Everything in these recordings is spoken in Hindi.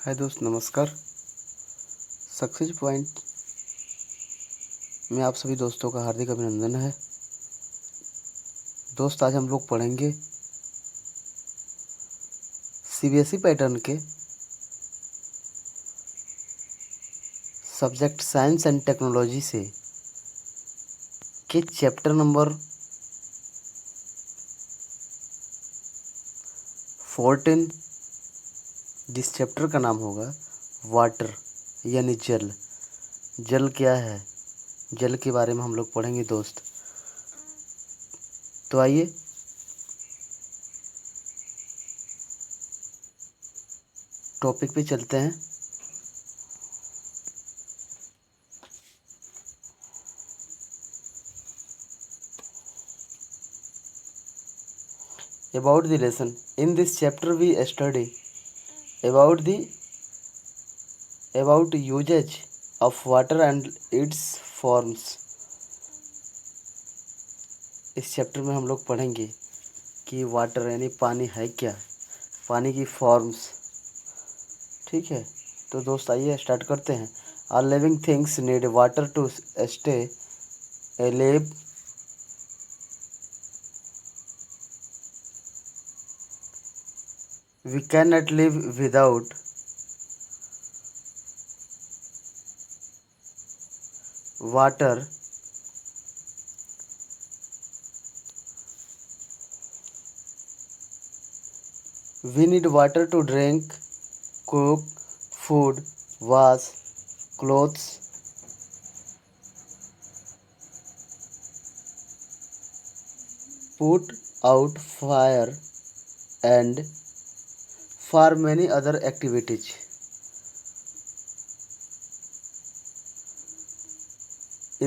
हाय दोस्त, नमस्कार। सक्सेस पॉइंट में आप सभी दोस्तों का हार्दिक अभिनंदन है। दोस्त, आज हम लोग पढ़ेंगे सीबीएसई पैटर्न के सब्जेक्ट साइंस एंड टेक्नोलॉजी से के चैप्टर नंबर 14। जिस चैप्टर का नाम होगा वाटर यानी जल। जल क्या है, जल के बारे में हम लोग पढ़ेंगे दोस्त। तो आइए टॉपिक पे चलते हैं। About the lesson. In this chapter we study about usage of water and its forms। इस चैप्टर में हम लोग पढ़ेंगे कि वाटर यानी पानी है क्या, पानी की फॉर्म्स। ठीक है, तो दोस्त आइए स्टार्ट करते हैं। All living things need water to stay alive। We cannot live without water। We need water to drink, cook, food, wash clothes, put out fire, and for many other activities।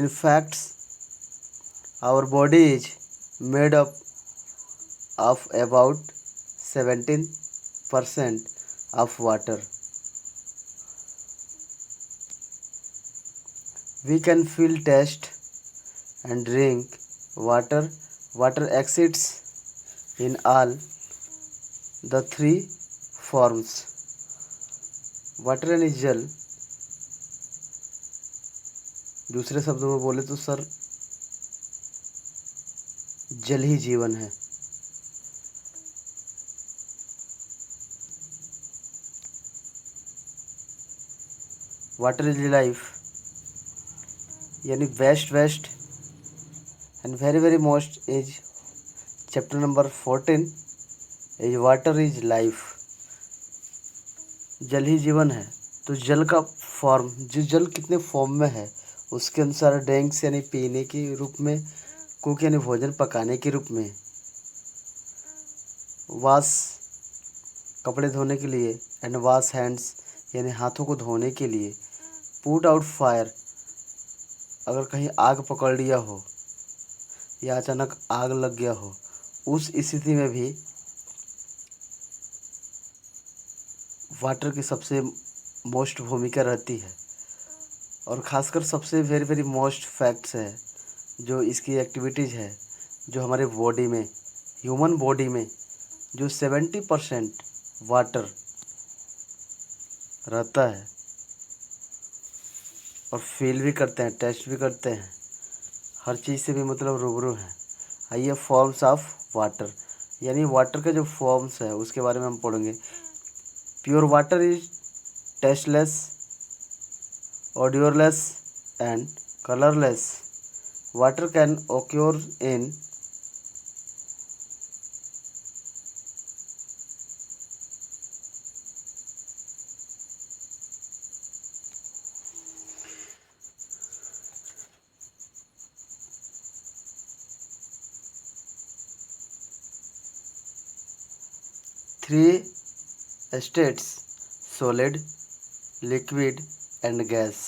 In fact, our body is made up of about 17% of water। We can feel, taste, and drink water। Water exists in all the three forms। Water यानी जल, दूसरे शब्दों में बोले तो सर जल ही जीवन है। वाटर इज लाइफ यानी best and very most is chapter number 14 is water is life. जल ही जीवन है। तो जल का फॉर्म, जो जल कितने फॉर्म में है उसके अनुसार ड्रिंक्स यानी पीने के रूप में, कुक यानी भोजन पकाने के रूप में, वॉश कपड़े धोने के लिए, एंड वॉश हैंड्स यानी हाथों को धोने के लिए, पुट आउट फायर अगर कहीं आग पकड़ लिया हो या अचानक आग लग गया हो उस स्थिति में भी वाटर की सबसे मोस्ट भूमिका रहती है। और ख़ासकर सबसे वेरी मोस्ट फैक्ट्स है जो इसकी एक्टिविटीज़ है, जो हमारे बॉडी में, ह्यूमन बॉडी में जो 70% वाटर रहता है और फील भी करते हैं, टेस्ट भी करते हैं, हर चीज़ से भी मतलब रूबरू हैं। आइए फॉर्म्स ऑफ वाटर यानी वाटर के जो फॉर्म्स है उसके बारे में हम पढ़ेंगे। Pure water is tasteless, odorless, and colorless। Water can occur in three states: solid, liquid and gas।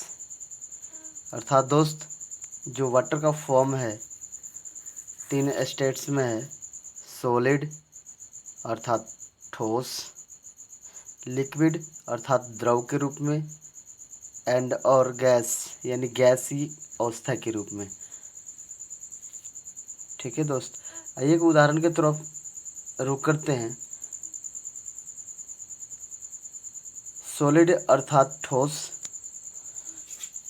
अर्थात दोस्त, जो वाटर का फॉर्म है 3 स्टेट्स में है। सॉलिड अर्थात ठोस, लिक्विड अर्थात द्रव के रूप में, एंड और गैस यानी गैसीय अवस्था के रूप में। ठीक है दोस्त, आइए एक उदाहरण की तरफ रुक करते हैं। सॉलिड अर्थात ठोस।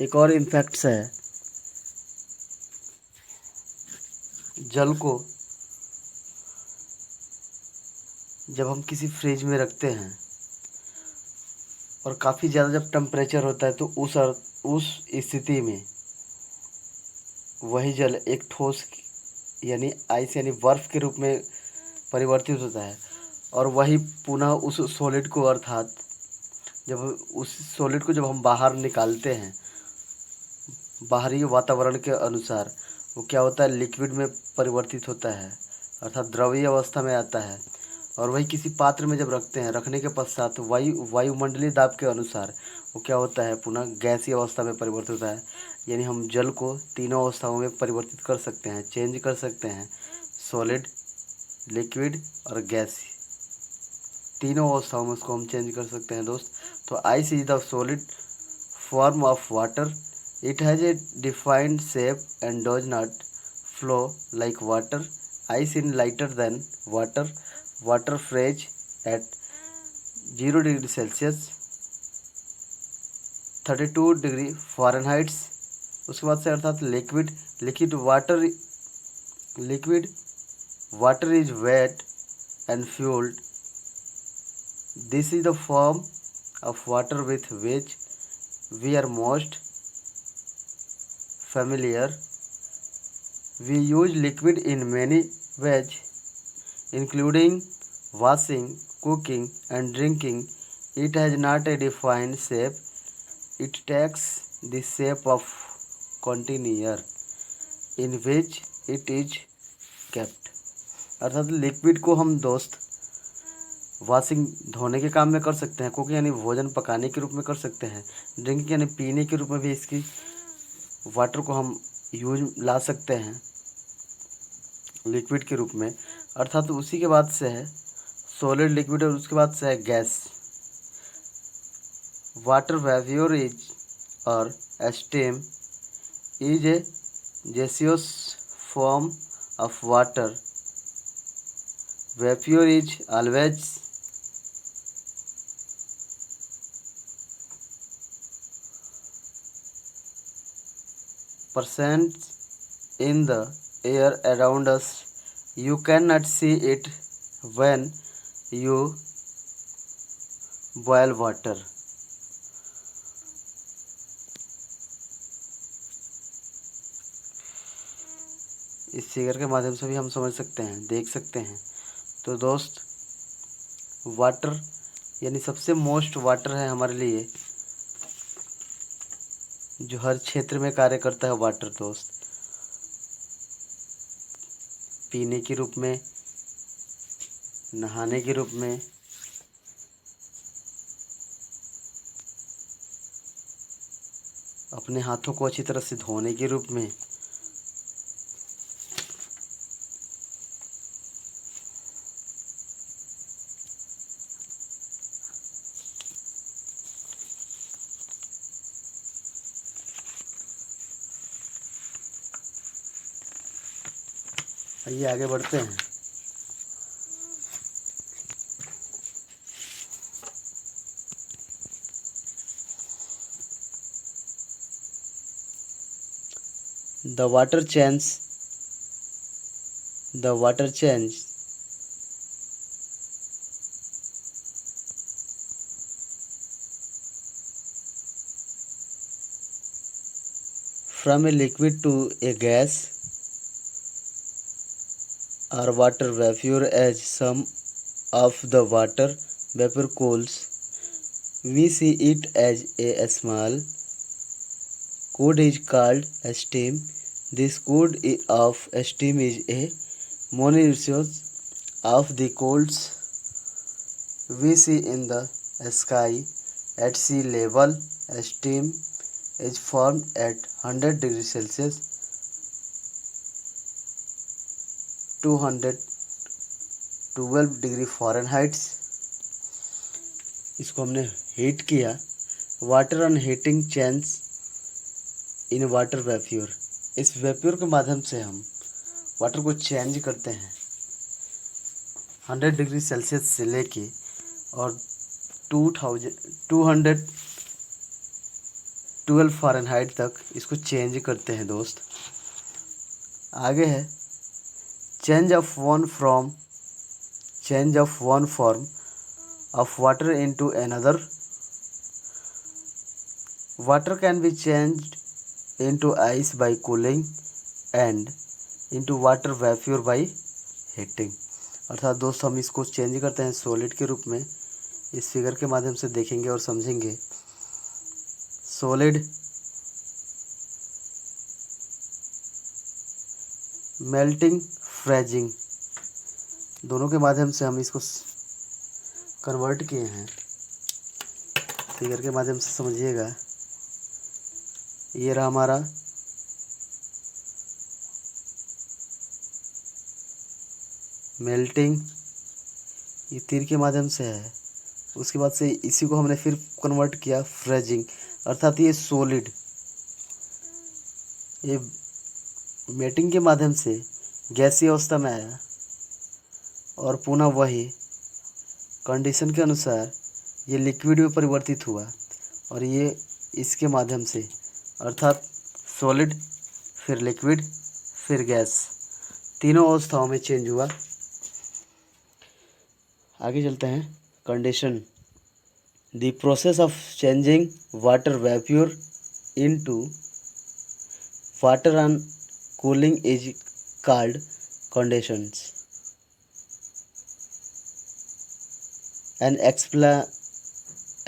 एक और इम्फैक्ट्स है, जल को जब हम किसी फ्रिज में रखते हैं और काफ़ी ज़्यादा जब टेम्परेचर होता है तो उस स्थिति में वही जल एक ठोस यानी आइस यानी बर्फ़ के रूप में परिवर्तित होता है, और वही पुनः उस सॉलिड को अर्थात जब उस सॉलिड को जब हम बाहर निकालते हैं बाहरी वातावरण के अनुसार, वो क्या होता है, लिक्विड में परिवर्तित होता है अर्थात द्रवीय अवस्था में आता है। और वही किसी पात्र में जब रखते हैं, रखने के पश्चात वायुमंडलीय दाब के अनुसार वो क्या होता है, पुनः गैसीय अवस्था में परिवर्तित होता है। यानी हम जल को तीनों अवस्थाओं में परिवर्तित कर सकते हैं, चेंज कर सकते हैं, सॉलिड, लिक्विड और गैस, तीनों अवस्थाओं में उसको हम चेंज कर सकते हैं दोस्त। तो ice is the solid form of water. It has a defined shape and does not flow like water. Ice in lighter than water. Water freezes at 0 degree Celsius 32 degree fahrenheits. उसके बाद से अर्थात liquid water is wet and fluid. This is the form of water with which we are most familiar. We use liquid in many ways, including washing, cooking, and drinking. It has not a defined shape. It takes the shape of container in which it is kept. अर्थात लिक्विड को हम दोस्त वॉशिंग धोने के काम में कर सकते हैं, कुकिंग यानी भोजन पकाने के रूप में कर सकते हैं, ड्रिंकिंग यानी पीने के रूप में भी इसकी वाटर को हम यूज ला सकते हैं लिक्विड के रूप में। अर्थात उसी के बाद से है सॉलिड, लिक्विड और उसके बाद से है गैस। वाटर वेपोर इज और steam is a gaseous form of water. Vapour is always present in the air around us. You cannot see it when you boil water. इस फिगर के माध्यम से भी हम समझ सकते हैं, देख सकते हैं। तो दोस्त वाटर यानी सबसे मोस्ट वाटर है हमारे लिए, जो हर क्षेत्र में कार्य करता है वाटर दोस्त। पीने के रूप में, नहाने के रूप में, अपने हाथों को अच्छी तरह से धोने के रूप में, आइए आगे बढ़ते हैं। The water change from a liquid to a gas or water vapor as some of the water vapor cools. We see it as a small cloud is called steam. This cloud of steam is a mononucleus of the clouds we see in the sky at sea level. Steam is formed at 100 degrees Celsius 212 degree Fahrenheit. इसको हमने हीट किया। Water on heating change in water vapour. इस वेपोर के माध्यम से हम वाटर को चेंज करते हैं 100 डिग्री सेल्सियस से लेके और 212 फ़ारेनहाइट तक इसको चेंज करते हैं दोस्त। आगे है change of one form of water into another. Water can be changed into ice by cooling and into water vapor by heating। अर्थात दोस्त हम इसको चेंज करते हैं सॉलिड के रूप में। इस फिगर के माध्यम से देखेंगे और समझेंगे। सॉलिड मेल्टिंग फ्रीजिंग दोनों के माध्यम से हम इसको कन्वर्ट किए हैं। फिगर के माध्यम से समझिएगा। ये रहा हमारा मेल्टिंग, ये तीर के माध्यम से है। उसके बाद से इसी को हमने फिर कन्वर्ट किया फ्रीजिंग, अर्थात ये सॉलिड ये मेल्टिंग के माध्यम से गैसीय अवस्था में आया और पुनः वही कंडीशन के अनुसार ये लिक्विड में परिवर्तित हुआ और ये इसके माध्यम से अर्थात सॉलिड फिर लिक्विड फिर गैस तीनों अवस्थाओं में चेंज हुआ। आगे चलते हैं। Condition the process of changing water vapour into water on cooling is called condensation.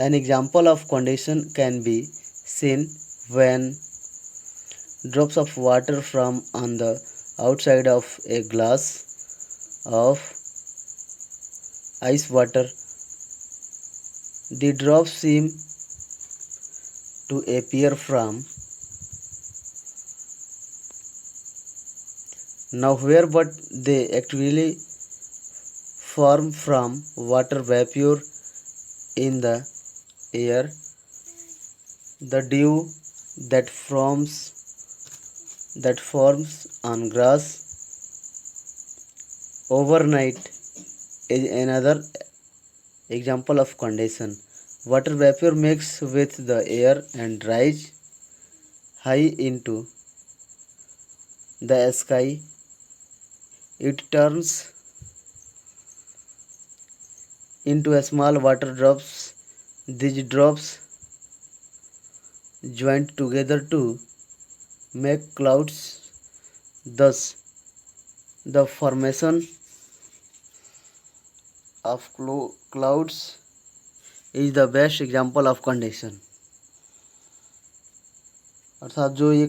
An example of condensation can be seen when drops of water from on the outside of a glass of ice water. The drops seem to appear from nowhere, but they actually form from water vapor in the air. The dew that forms on grass overnight is another example of condensation. Water vapor mixes with the air and rise high into the sky. It turns into a small water drops. These drops join together to make clouds. Thus, the formation of clouds is the best example of condension। अर्थात जो ये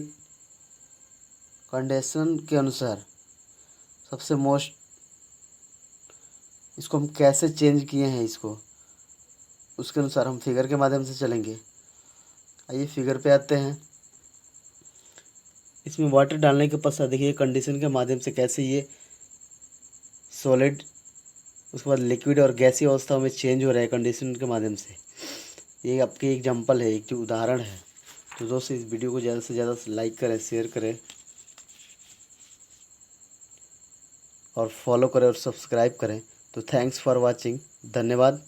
कंडेंसेशन के अनुसार सबसे मोस्ट इसको हम कैसे चेंज किए हैं इसको उसके अनुसार हम फिगर के माध्यम से चलेंगे। आइए फिगर पे आते हैं। इसमें वाटर डालने के पश्चात देखिए कंडीशन के माध्यम से कैसे ये सॉलिड उसके बाद लिक्विड और गैसीय अवस्थाओं में चेंज हो रहा है कंडीशन के माध्यम से। ये आपकी एग्जांपल है, एक जो उदाहरण है। तो दोस्तों इस वीडियो को ज़्यादा से ज़्यादा लाइक करें, शेयर करें और फॉलो करें और सब्सक्राइब करें। तो थैंक्स फॉर वाचिंग, धन्यवाद।